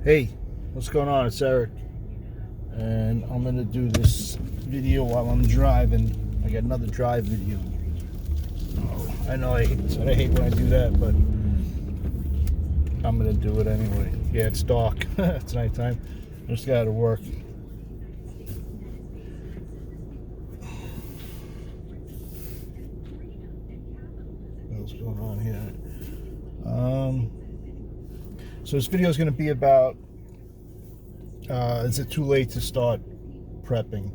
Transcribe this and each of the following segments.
Hey, what's going on? It's Eric, and I'm gonna do this video while I'm driving. I got another drive video. Oh, I know I hate when I do that, but I'm gonna do it anyway. Yeah, it's dark. It's nighttime. I just got to work. What's going on here? So this video is going to be about, is it too late to start prepping?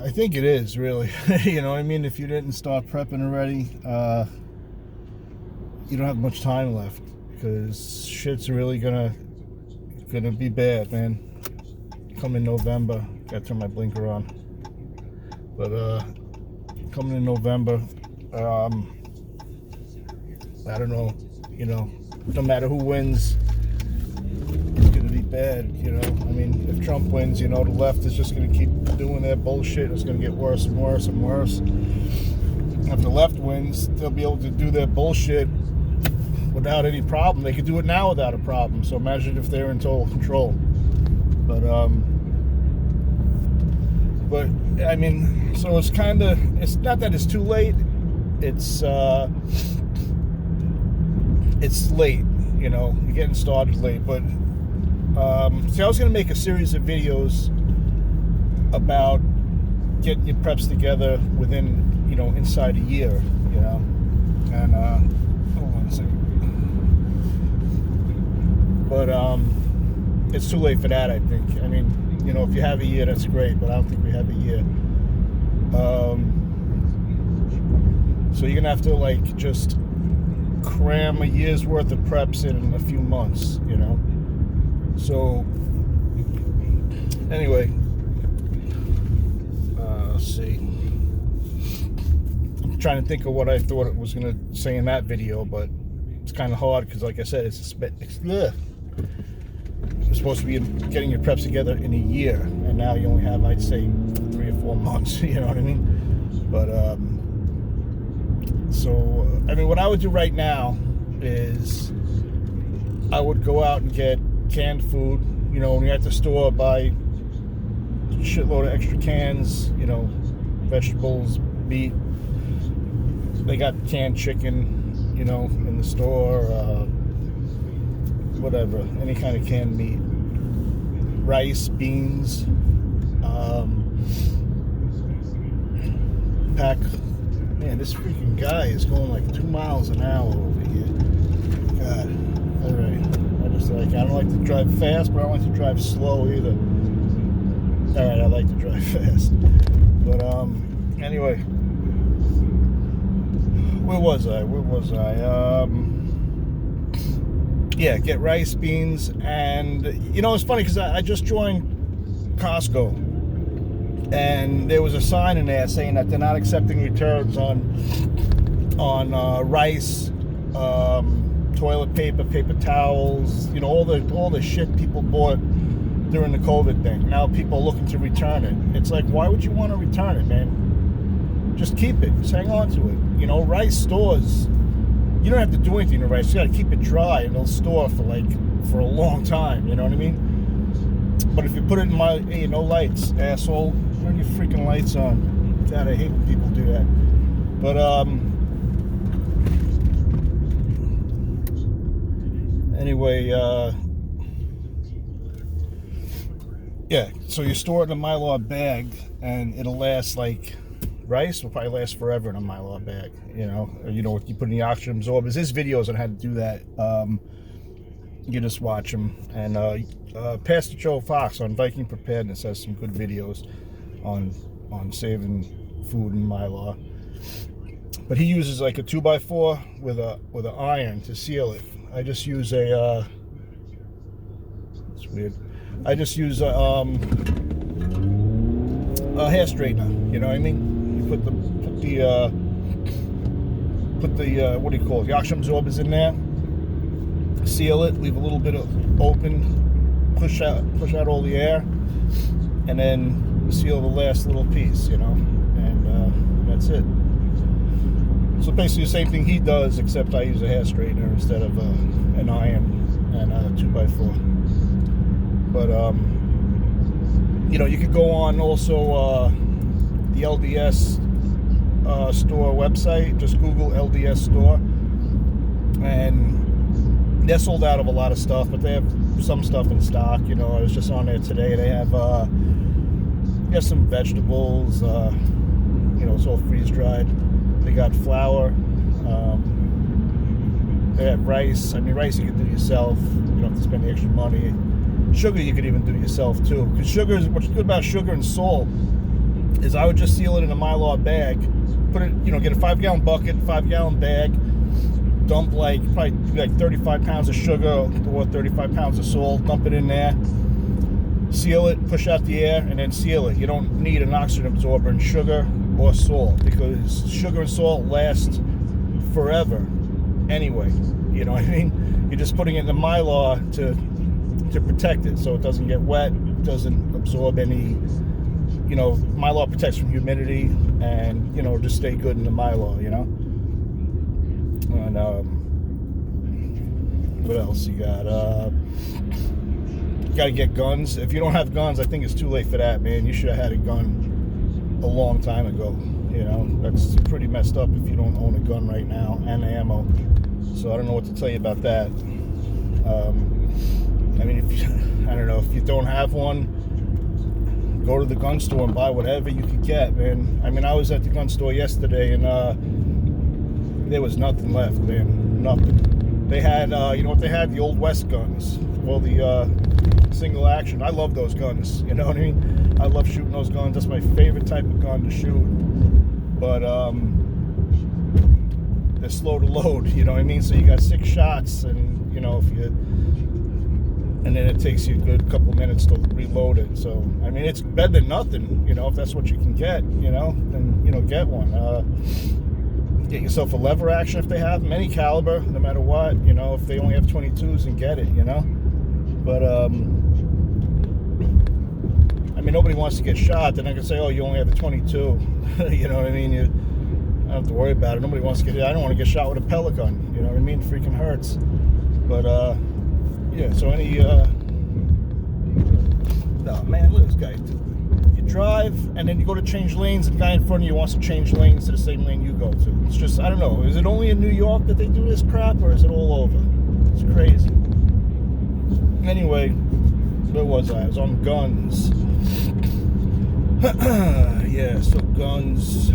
I think it is, really. You know what I mean? If you didn't start prepping already, you don't have much time left, because shit's really gonna be bad, man. Come in November, gotta turn my blinker on. But coming in November, I don't know, no matter who wins, it's going to be bad, I mean, if Trump wins, the left is just going to keep doing their bullshit. It's going to get worse and worse and worse. If the left wins, they'll be able to do their bullshit without any problem. They could do it now without a problem. So imagine if they're in total control. But I mean, so it's not that it's too late. It's late, you're getting started late. But see, I was going to make a series of videos about getting your preps together within, inside a year, and hold on a second. But it's too late for that, I think. I mean, if you have a year, that's great, but I don't think we have a year. So you're gonna have to just cram a year's worth of preps in a few months, So anyway, let's see. I'm trying to think of what I thought it was gonna say in that video, but it's kind of hard because, like I said, it's supposed to be getting your preps together in a year, and now you only have, I'd say, 3 or 4 months. You know what I mean? But so I mean, what I would do right now is I would go out and get canned food. When you're at the store, buy a shitload of extra cans. Vegetables, meat. They got canned chicken, in the store. Whatever, any kind of canned meat, rice, beans, pack. Man, this freaking guy is going like 2 miles an hour over here. God, all right. I don't like to drive fast, but I don't like to drive slow either. All right, I like to drive fast. But anyway, where was I? Yeah, get rice, beans, and it's funny because I just joined Costco, and there was a sign in there saying that they're not accepting returns on rice, toilet paper, paper towels, all the shit people bought during the COVID thing. Now people are looking to return it. It's like, why would you want to return it, man? Just keep it. Just hang on to it. Rice stores. You don't have to do anything to rice. You got to keep it dry, and it'll store for a long time. You know what I mean? But if you put it in no lights, asshole. Turn your freaking lights on. God, I hate when people do that. But anyway, yeah. So you store it in a Mylar bag, and it'll last rice will probably last forever in a Mylar bag, you put in the oxygen absorbers. There's videos on how to do that. You just watch them. And Pastor Joe Fox on Viking Preparedness has some good videos on saving food in Mylar. But he uses like a 2x4 with an iron to seal it. I just use it's weird. I just use a hair straightener. You know what I mean? Put the what do you call it? The oxygen absorbers in there. Seal it. Leave a little bit of open. Push out all the air, and then seal the last little piece, you know, and that's it. So basically the same thing he does, except I use a hair straightener instead of an iron and a 2x4. But you know, you could go on also the LDS store website. Just Google LDS store, and they're sold out of a lot of stuff, but they have some stuff in stock. You know, I was just on there today. They have some vegetables. You know, it's all freeze dried. They got flour. They have rice. I mean, rice you can do yourself. You don't have to spend the extra money. Sugar you could even do yourself too. Because sugar is, what's good about sugar and salt is I would just seal it in a Mylar bag. Put it, you know, get a 5-gallon bucket, 5-gallon bag. Dump probably 35 pounds of sugar or 35 pounds of salt. Dump it in there. Seal it, push out the air, and then seal it. You don't need an oxygen absorber in sugar or salt, because sugar and salt last forever anyway. You know what I mean? You're just putting it in the Mylar to protect it so it doesn't get wet, doesn't absorb any, you know, Mylar protects from humidity, and, you know, just stay good in the Mylar, you know? And what else you got? You gotta get guns. If you don't have guns, I think it's too late for that, man. You should have had a gun a long time ago. You know, that's pretty messed up if you don't own a gun right now and ammo. So I don't know what to tell you about that. I mean, I don't know, if you don't have one, go to the gun store and buy whatever you could get, man. I mean, I was at the gun store yesterday, and there was nothing left, man. Nothing. They had, you know what they had? The Old West guns. Well, the single action. I love those guns. You know what I mean? I love shooting those guns. That's my favorite type of gun to shoot. But they're slow to load. You know what I mean? So you got 6 shots, and you know, and then it takes you a good couple minutes to reload it. So I mean, it's better than nothing. You know, if that's what you can get. You know, then you know, get one. Get yourself a lever action if they have them, any caliber, no matter what. You know, if they only have 22s, and get it. You know, but I mean, nobody wants to get shot. Then I can say, oh, you only have a 22. You know what I mean? I don't have to worry about it. Nobody wants to get. I don't want to get shot with a pellet gun. You know what I mean? It freaking hurts. But yeah. So any no, man, look at this guy. You drive, and then you go to change lanes, and the guy in front of you wants to change lanes to the same lane you go to. It's just, I don't know. Is it only in New York that they do this crap, or is it all over? It's crazy. Anyway, where was I? I was on guns. Yeah, so guns.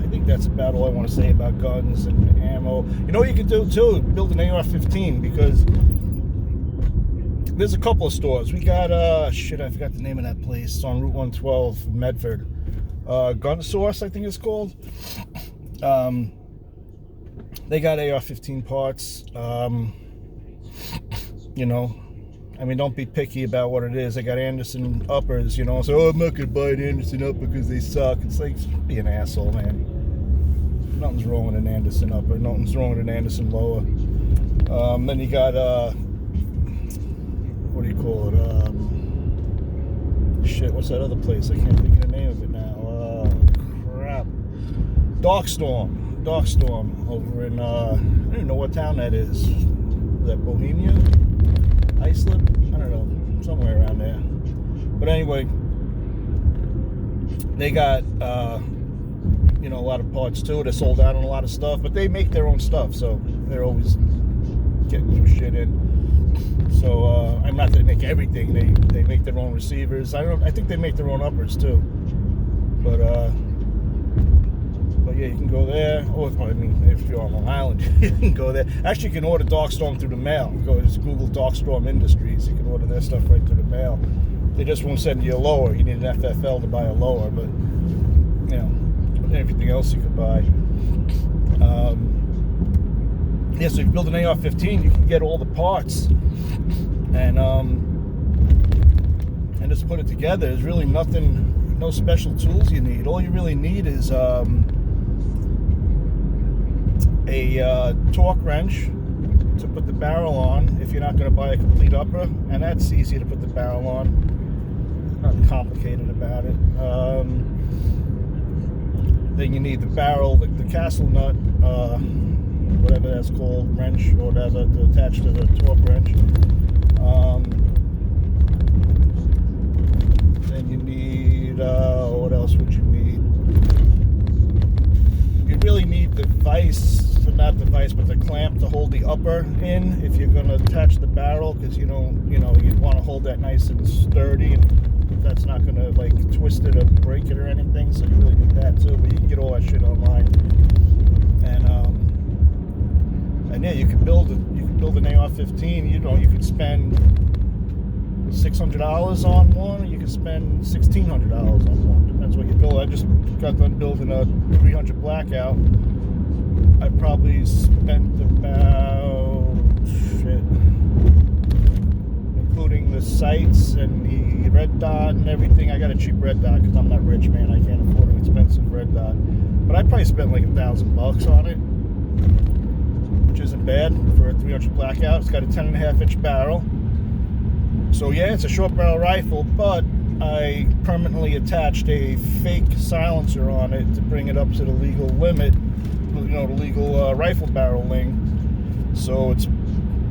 I think that's about all I want to say about guns and ammo. You know what you could do too? Build an AR-15, because there's a couple of stores. We got shit, I forgot the name of that place. It's on Route 112, Medford. Gun Source, I think it's called. They got AR-15 parts. You know, I mean, don't be picky about what it is. They got Anderson uppers, you know. So, oh, I'm not gonna buy an Anderson upper because they suck. It's like, be an asshole, man. Nothing's wrong with an Anderson upper. Nothing's wrong with an Anderson lower. Then you got what do you call it? Shit, what's that other place? I can't think of the name of it now. Crap. Darkstorm over in I don't even know what town that is. Is that Bohemia? Islip? I don't know, somewhere around there. But anyway, they got you know, a lot of parts too. They're sold out on a lot of stuff, but they make their own stuff, so they're always getting new shit in. So I'm not that they make everything. They make their own receivers. I think they make their own uppers too. But yeah, you can go there. Or I mean, if you're on Long Island, you can go there. Actually, you can order Darkstorm through the mail. Go just Google Darkstorm Industries. You can order their stuff right through the mail. They just won't send you a lower. You need an FFL to buy a lower, but you know, everything else you could buy. Yeah, so if you build an AR-15, you can get all the parts and just put it together. There's really nothing, no special tools you need. All you really need is a torque wrench to put the barrel on if you're not going to buy a complete upper, and that's easy to put the barrel on. Nothing complicated about it. Then you need the barrel, the castle nut, whatever that's called, wrench or whatever, to attach to the torque wrench. Then you need, what else would you need? You really need the vise, not the vise, but the clamp to hold the upper in if you're going to attach the barrel, because you want to hold that nice and sturdy, and that's not going to like twist it or break it or anything, so you really need that too. But you can get all that shit online, and yeah, you can build an AR-15. You could spend $600 on one, or you could spend $1,600 on one. Depends what you build. I just got done building a 300 Blackout. I probably spent about including the sights and the red dot and everything. I got a cheap red dot because I'm not rich, man. I can't afford an expensive red dot. But I probably spent like $1,000 on it, which isn't bad for a 300 Blackout. It's got a 10.5-inch barrel. So yeah, it's a short barrel rifle, but I permanently attached a fake silencer on it to bring it up to the legal limit, the legal rifle barrel length. So it's,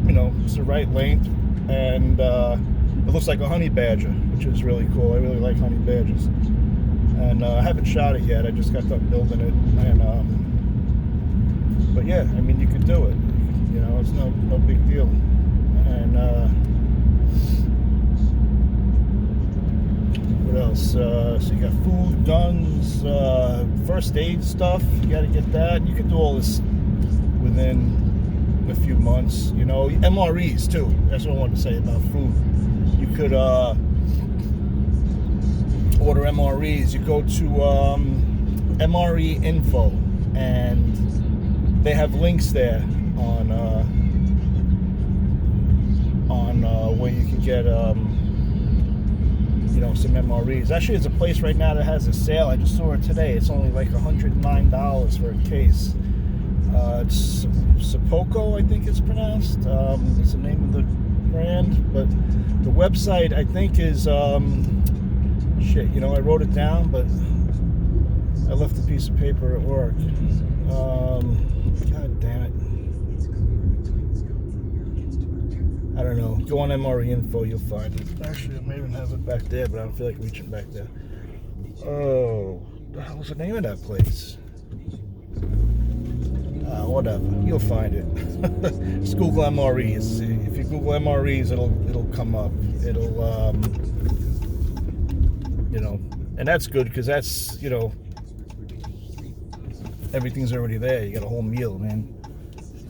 it's the right length, and it looks like a honey badger, which is really cool. I really like honey badgers, and I haven't shot it yet. I just got done building it, and but yeah, I mean, you could do it. It's no big deal, and. What else? So you got food, guns, first aid stuff. You got to get that. You can do all this within a few months. MREs too. That's what I wanted to say about food. You could order MREs. You go to MRE Info, and they have links there on where you can get some MREs. Actually, there's a place right now that has a sale. I just saw it today. It's only like $109 for a case. It's Sepoko, I think it's pronounced. It's the name of the brand, but the website I think is I wrote it down, but I left a piece of paper at work. God damn it. I don't know. Go on MRE Info, you'll find it. Actually, I may even have it back there, but I don't feel like reaching back there. Oh, the hell's the name of that place? Whatever. You'll find it. Just Google MREs. If you Google MREs, it'll come up. It'll and that's good because that's everything's already there. You got a whole meal, man.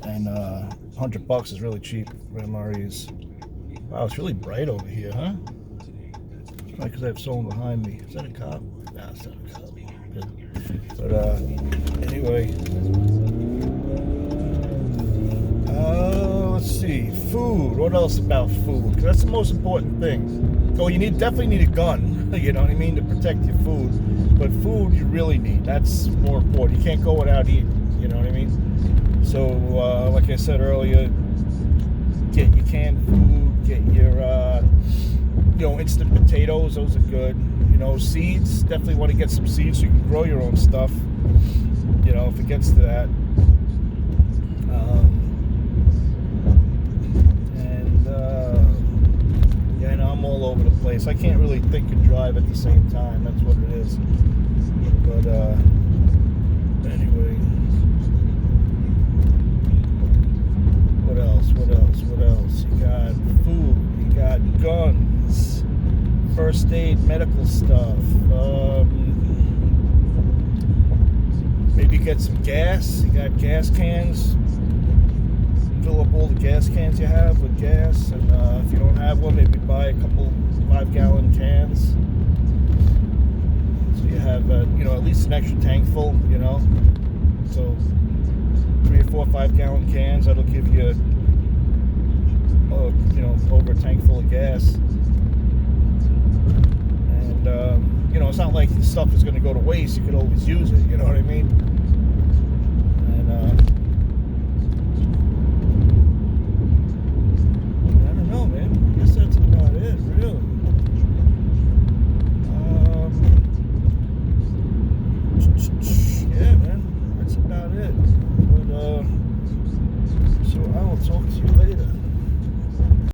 And $100 is really cheap for MREs. Wow, it's really bright over here, huh? It's probably because I have someone behind me. Is that a cop? Nah, it's not a cop. Good. But anyway, let's see. Food. What else about food? Because that's the most important thing. So you definitely need a gun. You know what I mean, to protect your food. But food you really need. That's more important. You can't go without eating. You know what I mean? So, like I said earlier, get your canned food, get your, instant potatoes. Those are good. Seeds. Definitely want to get some seeds so you can grow your own stuff. If it gets to that. I'm all over the place. I can't really think and drive at the same time. That's what it is. But, anyway. What else? You got food, you got guns, first aid, medical stuff. Maybe get some gas. You got gas cans. Fill up all the gas cans you have with gas, and if you don't have one, maybe buy a couple 5-gallon cans. So you have, at least an extra tank full. So 3 or 4 5-gallon cans, that'll give you over a tank full of gas. And it's not like the stuff is going to go to waste. You could always use it, you know what I mean?